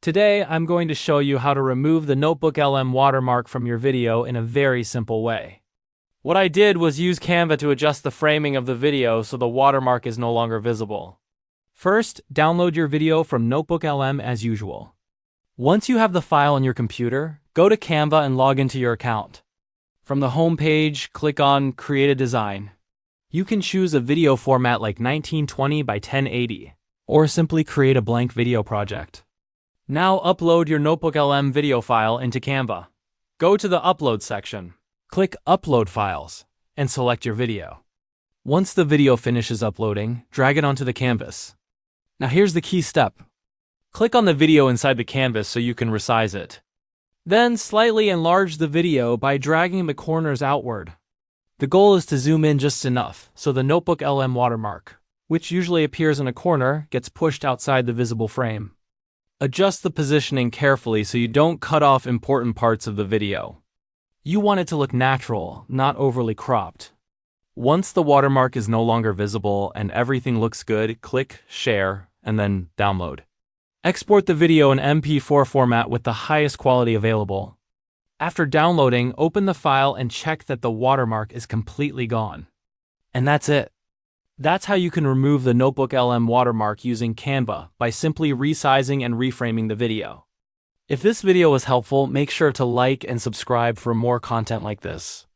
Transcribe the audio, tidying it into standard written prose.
Today, I'm going to show you how to remove the NotebookLM watermark from your video in a very simple way. What I did was use Canva to adjust the framing of the video so the watermark is no longer visible. First, download your video from NotebookLM as usual. Once you have the file on your computer, go to Canva and log into your account. From the home page, click on Create a Design. You can choose a video format like 1920 by 1080, or simply create a blank video project. Now upload your NotebookLM video file into Canva. Go to the Upload section. Click Upload Files, and select your video. Once the video finishes uploading, drag it onto the canvas. Now here's the key step. Click on the video inside the canvas so you can resize it. Then slightly enlarge the video by dragging the corners outward. The goal is to zoom in just enough so the NotebookLM watermark, which usually appears in a corner, gets pushed outside the visible frame. Adjust the positioning carefully so you don't cut off important parts of the video. You want it to look natural, not overly cropped. Once the watermark is no longer visible and everything looks good, click Share and then Download. Export the video in MP4 format with the highest quality available. After downloading, open the file and check that the watermark is completely gone. And that's it. That's how you can remove the NotebookLM watermark using Canva by simply resizing and reframing the video. If this video was helpful, make sure to like and subscribe for more content like this.